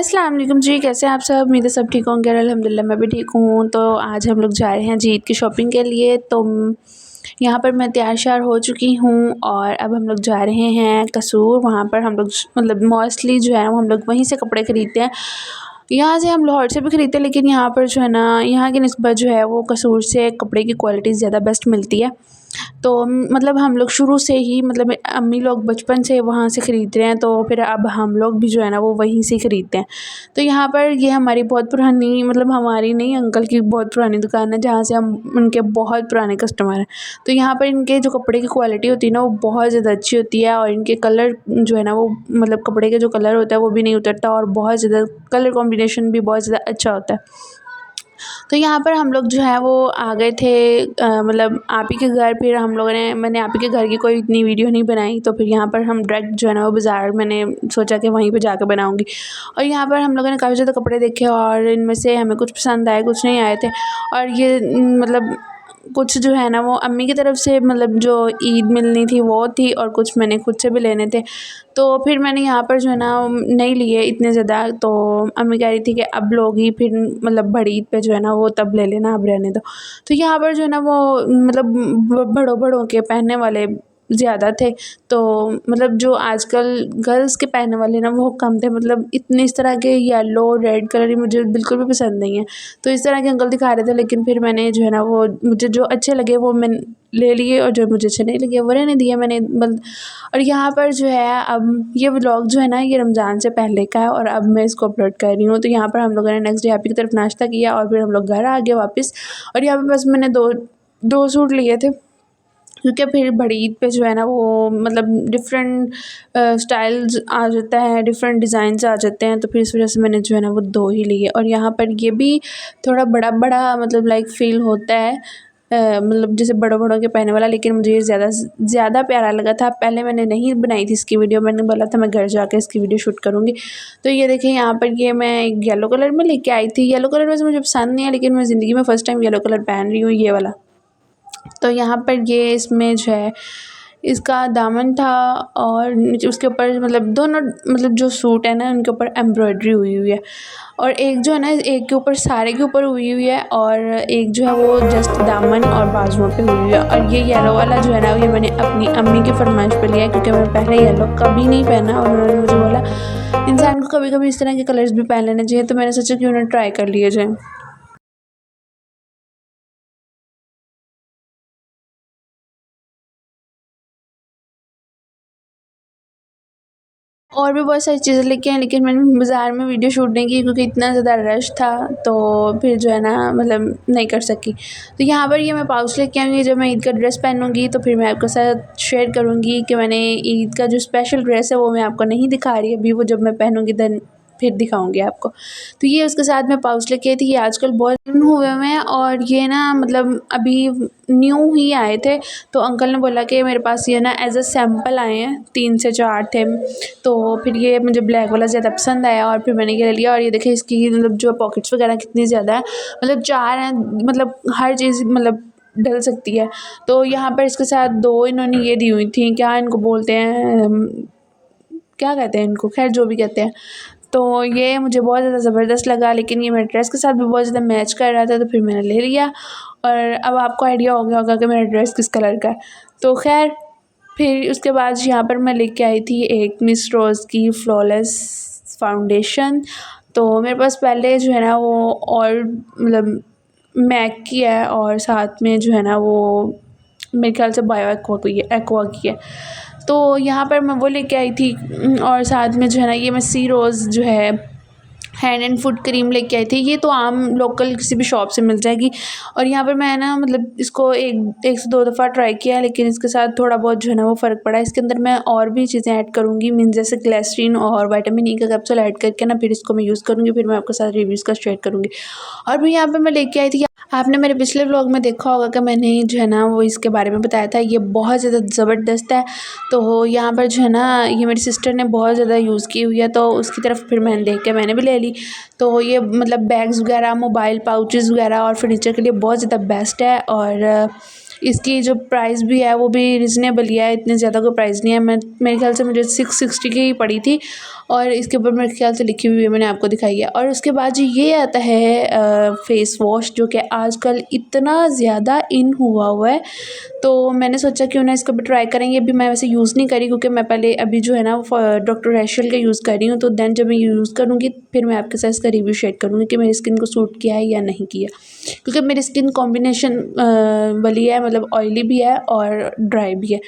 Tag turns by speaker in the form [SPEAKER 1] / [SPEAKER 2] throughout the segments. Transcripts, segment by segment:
[SPEAKER 1] अस्सलाम वालेकुम जी, कैसे हैं आप सब? उम्मीद है सब ठीक होंगे और अल्हम्दुलिल्लाह मैं भी ठीक हूँ। तो आज हम लोग जा रहे हैं जी ईद की शॉपिंग के लिए। तो यहाँ पर मैं तैयार श्यार हो चुकी हूँ और अब हम लोग जा रहे हैं कसूर। वहाँ पर हम लोग मतलब मोस्टली जो है हम लोग वहीं से कपड़े ख़रीदते हैं। यहाँ से हम लाहौर से भी ख़रीदते हैं, लेकिन यहाँ पर जो है ना, यहाँ की निस्बत जो है वो कसूर से कपड़े की क्वालिटी ज़्यादा बेस्ट मिलती है। तो मतलब हम लोग शुरू से ही मतलब अम्मी लोग बचपन से वहाँ से ख़रीद रहे हैं, तो फिर अब हम लोग भी जो है ना वो वहीं से ख़रीदते हैं। तो यहाँ पर ये हमारी बहुत पुरानी, मतलब हमारी नहीं, अंकल की बहुत पुरानी दुकान है, जहाँ से हम उनके बहुत पुराने कस्टमर हैं। तो यहाँ पर इनके जो कपड़े की क्वालिटी होती है ना वो बहुत ज़्यादा अच्छी होती है, और इनके कलर जो है ना वो मतलब कपड़े का जो कलर होता है वो भी नहीं उतरता, और बहुत ज़्यादा कलर कॉम्बिनेशन भी बहुत ज़्यादा अच्छा होता है। तो यहाँ पर हम लोग जो है वो आ गए थे मतलब आप ही के घर। फिर हम लोगों ने, मैंने आप ही के घर की कोई इतनी वीडियो नहीं बनाई, तो फिर यहाँ पर हम डायरेक्ट जो है ना वो बाज़ार, मैंने सोचा कि वहीं पे जाकर बनाऊँगी। और यहाँ पर हम लोगों ने काफ़ी ज़्यादा कपड़े देखे, और इनमें से हमें कुछ पसंद आए, कुछ नहीं आए थे। और ये मतलब कुछ जो है ना वो अम्मी की तरफ से मतलब जो ईद मिलनी थी वो थी, और कुछ मैंने खुद से भी लेने थे। तो फिर मैंने यहाँ पर जो है ना नहीं लिए इतने ज़्यादा। तो अम्मी कह रही थी कि अब लोगी फिर मतलब बड़ी ईद पे जो है ना वो तब ले लेना, अब रहने दो। तो यहाँ पर जो है ना वो मतलब बड़ों बड़ों के पहनने वाले ज़्यादा थे। तो मतलब जो आजकल गर्ल्स के पहनने वाले ना वो कम थे। मतलब इतने इस तरह के येलो रेड कलर ही मुझे बिल्कुल भी पसंद नहीं है। तो इस तरह के अंकल दिखा रहे थे, लेकिन फिर मैंने जो है ना वो मुझे जो अच्छे लगे वो मैं ले लिए, और जो मुझे अच्छे नहीं लगे वो रहने दिए मैंने और यहाँ पर जो है अब ये व्लॉग जो है ना ये रमज़ान से पहले का है, और अब मैं इसको अपलोड कर रही हूँ। तो यहाँ पर हम लोगों ने नेक्स्ट डे आप ही की तरफ नाश्ता किया, और फिर हम लोग घर आ गए वापस। और यहाँ पे बस मैंने दो सूट लिए थे, क्योंकि फिर बड़ी ईद पे जो है ना वो मतलब डिफरेंट स्टाइल्स आ जाता है, डिफरेंट डिज़ाइंस आ जाते हैं। तो फिर इस वजह से मैंने जो है ना वो दो ही लिए। और यहाँ पर ये भी थोड़ा बड़ा बड़ा मतलब लाइक फ़ील होता है, मतलब जैसे बड़ों बड़ों के पहने वाला, लेकिन मुझे ये ज़्यादा प्यारा लगा था। पहले मैंने नहीं बनाई थी इसकी वीडियो, मैंने बोला था मैं घर जाके इसकी वीडियो शूट करूँगी। तो ये देखिए यहाँ पर ये मैं एक येलो कलर में लेके आई थी। येलो कलर वैसे मुझे पसंद नहीं है, लेकिन मैं ज़िंदगी में फ़र्स्ट टाइम येलो कलर पहन रही हूँ, ये वाला। तो यहाँ पर ये इसमें जो है इसका दामन था, और नीचे उसके ऊपर मतलब दोनों मतलब जो सूट है ना उनके ऊपर एम्ब्रॉयडरी हुई हुई है। और एक जो है ना, एक के ऊपर सारे के ऊपर हुई हुई है, और एक जो है वो जस्ट दामन और बाजुओं पे हुई हुई है। और ये येलो वाला जो है ना ये मैंने अपनी अम्मी की फरमाइश पे लिया है, क्योंकि मैंने पहले येलो कभी नहीं पहना, और उन्होंने मुझे बोला इंसान को कभी कभी इस तरह के कलर्स भी पहन लेने चाहिए। तो मैंने सोचा कि उन्हें ट्राई कर लिए जाए। और भी बहुत सारी चीज़ें लेके आई, लेकिन मैंने बाज़ार में वीडियो शूट नहीं की, क्योंकि इतना ज़्यादा रश था। तो फिर जो है ना मतलब नहीं कर सकी। तो यहाँ पर ये मैं पाउच लेके आऊँगी, जब मैं ईद का ड्रेस पहनूँगी तो फिर मैं आपके साथ शेयर करूँगी कि मैंने ईद का जो स्पेशल ड्रेस है वो मैं आपको नहीं दिखा रही अभी, वो जब मैं पहनूँगी देन फिर दिखाऊँगी आपको। तो ये उसके साथ मैं पाउच लेके आई थी। ये आजकल बहुत हुए हुए हैं, और ये ना मतलब अभी न्यू ही आए थे। तो अंकल ने बोला कि मेरे पास ये ना एज़ अ सैंपल आए हैं, 3 से 4 थे। तो फिर ये मुझे ब्लैक वाला ज़्यादा पसंद आया, और फिर मैंने ये ले लिया। और ये देखिए इसकी मतलब जो पॉकेट्स वगैरह कितनी ज़्यादा है, मतलब 4 हैं, मतलब हर चीज़ मतलब डल सकती है। तो यहाँ पर इसके साथ 2 इन्होंने ये दी हुई थी, क्या इनको बोलते हैं, क्या कहते हैं इनको, खैर जो भी कहते हैं। तो ये मुझे बहुत ज़्यादा ज़बरदस्त लगा, लेकिन ये मेरे ड्रेस के साथ भी बहुत ज़्यादा मैच कर रहा था, तो फिर मैंने ले लिया। और अब आपको आइडिया हो गया होगा कि मेरा ड्रेस किस कलर का है। तो खैर फिर उसके बाद यहाँ पर मैं लेके आई थी एक मिस रोज़ की फ्लॉलेस फाउंडेशन। तो मेरे पास पहले जो है ना वो और मतलब मैक की है, और साथ में जो है ना वो मेरे ख्याल से बायो एक्वा की है। तो यहाँ पर मैं वो लेके आई थी, और साथ में जो है ना ये मैं सी रोज़ जो है हैंड एंड फुट क्रीम लेके आई थी। ये तो आम लोकल किसी भी शॉप से मिल जाएगी। और यहाँ पर मैं ना मतलब इसको एक से 2 दफ़ा ट्राई किया, लेकिन इसके साथ थोड़ा बहुत जो है ना वो फ़र्क पड़ा। इसके अंदर मैं और भी चीज़ें ऐड करूँगी, मीन जैसे ग्लिसरीन और विटामिन ई का कैप्सूल ऐड करके ना फिर इसको मैं यूज़ करूँगी। फिर मैं आपके साथ रिव्यूज़ का शेयर करूँगी। और भी यहाँ पर मैं लेके आई थी, आपने मेरे पिछले व्लॉग में देखा होगा कि मैंने जो है ना वो इसके बारे में बताया था। ये बहुत ज़्यादा ज़बरदस्त है। तो यहाँ पर जो है ना ये मेरी सिस्टर ने बहुत ज़्यादा यूज़ की हुई है, तो उसकी तरफ फिर मैंने देख के मैंने भी ले ली। तो ये मतलब बैग्स वगैरह, मोबाइल पाउचेज़ वगैरह और फर्नीचर के लिए बहुत ज़्यादा बेस्ट है। और इसकी जो प्राइस भी है वो भी रिजनेबल ही है, इतने ज़्यादा कोई प्राइस नहीं है। मैं मेरे ख्याल से मुझे 660 की ही पड़ी थी और इसके ऊपर मेरे ख्याल से लिखी हुई है, मैंने आपको दिखाई है। और उसके बाद जी ये आता है फेस वॉश, जो कि आजकल इतना ज़्यादा इन हुआ है, तो मैंने सोचा क्यों ना इसको भी ट्राई करेंगे। अभी मैं वैसे यूज़ नहीं करी क्योंकि मैं पहले अभी जो है ना डॉक्टर रैशल का यूज़ कर रही हूँ, तो दैन जब मैं यूज़ करूँगी फिर मैं आपके साथ इसका रिव्यू शेयर करूँगी कि मेरी स्किन को सूट किया है या नहीं किया, क्योंकि मेरी स्किन कॉम्बिनेशन वाली है, मतलब ऑयली भी है और ड्राई भी है।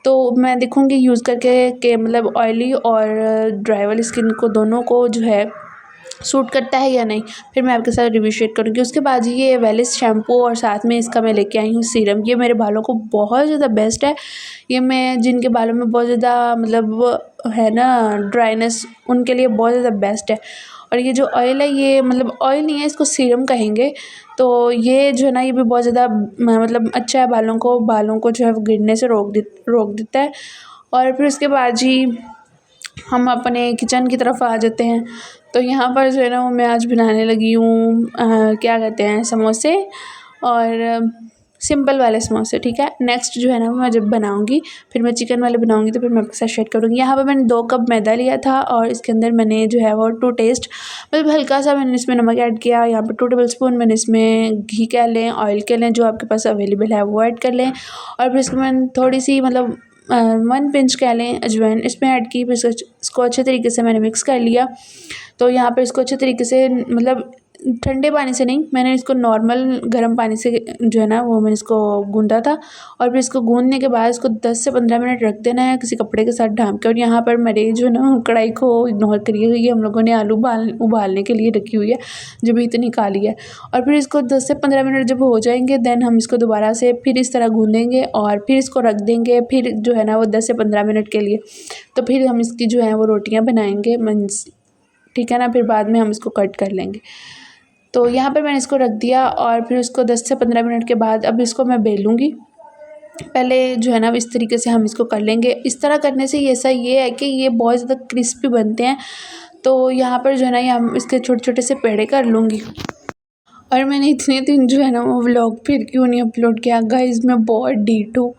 [SPEAKER 1] तो मैं देखूँगी यूज़ करके कि मतलब ऑयली और ड्राई वाली स्किन को दोनों को जो है सूट करता है या नहीं, फिर मैं आपके साथ रिव्यू शेयर करूँगी। उसके बाद ये वेलिस शैम्पू और साथ में इसका मैं लेके आई हूँ सीरम। ये मेरे बालों को बहुत ज़्यादा बेस्ट है। ये मैं जिनके बालों में बहुत ज़्यादा मतलब है ना ड्राइनेस, उनके लिए बहुत ज़्यादा बेस्ट है। और ये जो ऑयल है ये मतलब ऑयल नहीं है, इसको सीरम कहेंगे। तो ये जो है ना ये भी बहुत ज़्यादा मतलब अच्छा है, बालों को जो है वो गिरने से रोक देता है। और फिर उसके बाद जी हम अपने किचन की तरफ आ जाते हैं। तो यहाँ पर जो है ना वो मैं आज बनाने लगी हूँ क्या कहते हैं, समोसे, और सिंपल वाले समोसे, ठीक है। नेक्स्ट जो है ना मैं जब बनाऊँगी फिर मैं चिकन वाले बनाऊँगी तो फिर मैं आपके साथ शेयर करूँगी। यहाँ पर मैंने 2 कप मैदा लिया था और इसके अंदर मैंने जो है वो टू टेस्ट मतलब हल्का सा मैंने इसमें नमक ऐड किया। यहाँ पर 2 टेबलस्पून मैंने इसमें घी कह लें, ऑयल कह लें, जो आपके पास अवेलेबल है वो ऐड कर लें। और फिर इसमें मैंने थोड़ी सी मतलब 1 पिंच कह लें अजवाइन इसमें ऐड की। फिर इसको अच्छे तरीके से मैंने मिक्स कर लिया। तो यहाँ पे इसको अच्छे तरीके से मतलब ठंडे पानी से नहीं, मैंने इसको नॉर्मल गर्म पानी से जो है ना वो मैंने इसको गूँधा था। और फिर इसको गूँधने के बाद इसको 10 से 15 मिनट रख देना है किसी कपड़े के साथ ढाँप के। और यहाँ पर मेरे जो है ना कढ़ाई को इग्नोर करिए, ये हम लोगों ने आलू उबालने के लिए रखी हुई है, जो भी इतनी काली है। और फिर इसको 10 से 15 मिनट जब हो जाएंगे देन हम इसको दोबारा से फिर इस तरह गूँधेंगे और फिर इसको रख देंगे, फिर जो है ना वो 10 से 15 मिनट के लिए। तो फिर हम इसकी जो है वो रोटियाँ बनाएंगे मीन्स, ठीक है ना। फिर बाद में हम इसको कट कर लेंगे। तो यहाँ पर मैंने इसको रख दिया और फिर उसको 10 से 15 मिनट के बाद अब इसको मैं बेलूँगी। पहले जो है ना इस तरीके से हम इसको कर लेंगे। इस तरह करने से ऐसा ये है कि ये बहुत ज़्यादा क्रिस्पी बनते हैं। तो यहाँ पर जो है ना ये हम इसके छोटे-छोटे से पेड़े कर लूँगी। और मैंने इतने दिन जो है ना वो व्लॉग फिर क्यों नहीं अपलोड किया गाइज़, मैं बहुत डीठ हूँ।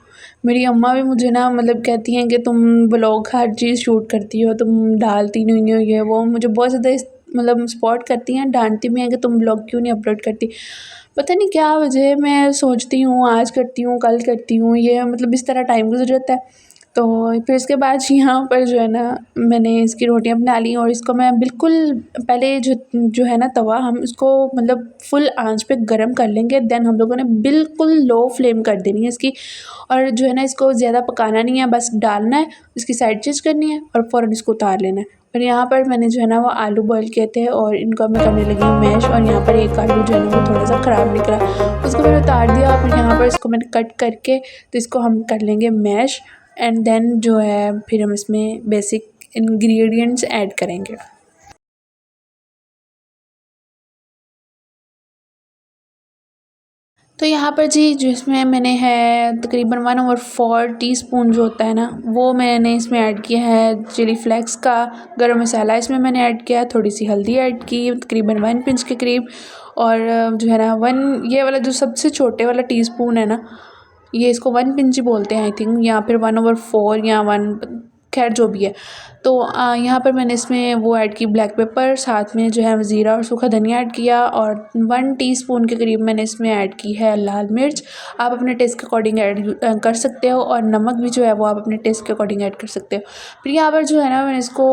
[SPEAKER 1] मेरी अम्मा भी मुझे ना मतलब कहती हैं कि तुम व्लॉग हर चीज़ शूट करती हो, तुम डालती नहीं हो, ये वो मुझे बहुत ज़्यादा मतलब सपोर्ट करती हैं, डांटती भी हैं कि तुम व्लॉग क्यों नहीं अपलोड करती। पता नहीं क्या वजह है, मैं सोचती हूँ आज करती हूँ कल करती हूँ, ये मतलब इस तरह टाइम गुजर जाता है। तो फिर इसके बाद यहाँ पर जो है ना मैंने इसकी रोटियां बना ली और इसको मैं बिल्कुल पहले जो है ना तवा हम इसको मतलब फुल आंच पे गरम कर लेंगे। देन हम लोगों ने बिल्कुल लो फ्लेम कर देनी है इसकी, और जो है ना इसको ज़्यादा पकाना नहीं है, बस डालना है, इसकी साइड चेंज करनी है और फ़ौरन इसको उतार लेना है। और यहाँ पर मैंने जो है ना वो आलू बॉईल किए थे और इनको मैं करने लगी मैश। और यहाँ पर एक आलू जो है ना वो थोड़ा सा ख़राब निकला, उसको मैंने उतार दिया। और यहाँ पर इसको मैंने कट करके तो इसको हम कर लेंगे मैश। एंड देन जो है फिर हम इसमें बेसिक इंग्रेडिएंट्स ऐड करेंगे। तो यहाँ पर जी जिसमें मैंने है तकरीबन 1/4 टीस्पून जो होता है ना वो मैंने इसमें ऐड किया है चिली फ्लेक्स का गरम मसाला, इसमें मैंने ऐड किया, थोड़ी सी हल्दी ऐड की तकरीबन 1 पिंच के करीब। और जो है ना 1 ये वाला जो सबसे छोटे वाला टीस्पून है ना, ये इसको 1 पिंच ही बोलते हैं आई थिंक, या फिर 1/4 या 1, खैर जो भी है। तो यहाँ पर मैंने इसमें वो ऐड की ब्लैक पेपर, साथ में जो है ज़ीरा और सूखा धनिया ऐड किया। और 1 टीस्पून के करीब मैंने इसमें ऐड की है लाल मिर्च, आप अपने टेस्ट के अकॉर्डिंग ऐड कर सकते हो। और नमक भी जो है वो आप अपने टेस्ट के अकॉर्डिंग ऐड कर सकते हो। फिर यहाँ पर जो है ना मैंने इसको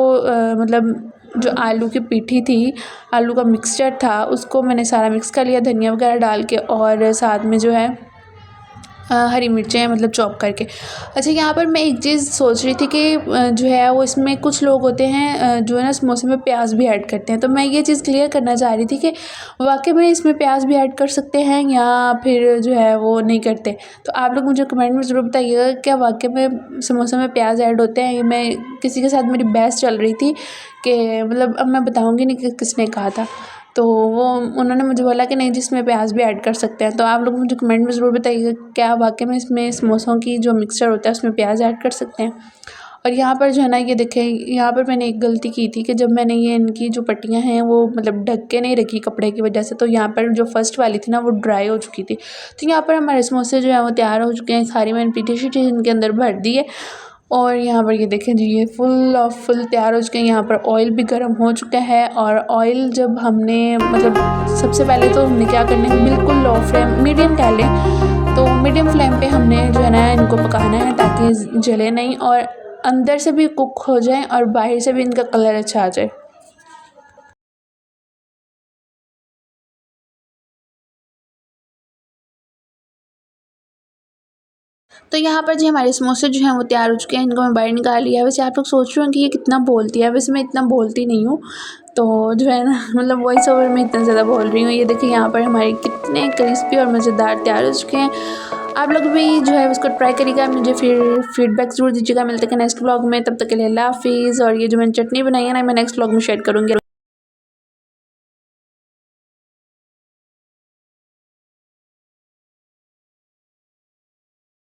[SPEAKER 1] मतलब जो आलू की पीठी थी, आलू का मिक्सचर था, उसको मैंने सारा मिक्स कर लिया धनिया वगैरह डाल के, और साथ में जो है हरी मिर्चें मतलब चॉप करके। अच्छा यहाँ पर मैं एक चीज़ सोच रही थी कि जो है वो इसमें कुछ लोग होते हैं जो है ना समोसे में प्याज भी ऐड करते हैं, तो मैं ये चीज़ क्लियर करना चाह रही थी कि वाकई में इसमें प्याज भी ऐड कर सकते हैं या फिर जो है वो नहीं करते। तो आप लोग मुझे कमेंट में ज़रूर बताइएगा क्या वाकई में समोसे में प्याज ऐड होते हैं। ये मैं किसी के साथ मेरी बहस चल रही थी कि मतलब अब मैं बताऊँगी नहीं कि किसने कहा था, तो वो उन्होंने मुझे बोला कि नहीं जिसमें प्याज भी ऐड कर सकते हैं। तो आप लोग मुझे कमेंट में ज़रूर बताइएगा क्या वाकई में इसमें समोसों की जो मिक्सचर होता है उसमें प्याज ऐड कर सकते हैं। और यहाँ पर जो है ना ये देखें, यहाँ पर मैंने एक गलती की थी कि जब मैंने ये इनकी जो पट्टियाँ हैं वो मतलब ढक के नहीं रखी कपड़े की वजह से, तो यहाँ पर जो फर्स्ट वाली थी ना वो ड्राई हो चुकी थी। तो यहाँ पर हमारे समोसे जो है वो तैयार हो चुके हैं। सारी मैंने पीठी शीठी इनके अंदर भर दी है और यहाँ पर ये देखें जी, ये फुल तैयार हो चुके हैं। यहाँ पर ऑयल भी गर्म हो चुका है और ऑयल जब हमने मतलब सबसे पहले तो हमने क्या करना है, बिल्कुल लो फ्लेम मीडियम कह लें, तो मीडियम फ्लेम पे हमने जो है ना इनको पकाना है ताकि जले नहीं और अंदर से भी कुक हो जाए और बाहर से भी इनका कलर अच्छा आ जाए। तो यहाँ पर जी हमारे समोसे जो हैं वो तैयार हो चुके हैं। इनको मैं बाहर निकाल लिया है। वैसे आप लोग सोच रहे हो कि ये कितना बोलती है, वैसे मैं इतना बोलती नहीं हूँ, तो जो है ना मतलब वॉइस ओवर में इतना ज़्यादा बोल रही हूँ। ये देखिए यहाँ पर हमारे कितने क्रिस्पी और मज़ेदार तैयार हो चुके हैं। आप लोग भी जो है उसको ट्राई करिएगा, मुझे फिर फीडबैक ज़रूर दीजिएगा। मिलते हैं नेक्स्ट व्लॉग में, तब तक के लिए अल्लाह हाफ़िज़। और ये जो मैंने चटनी बनाई है ना, मैं नेक्स्ट व्लॉग में शेयर करूँगी।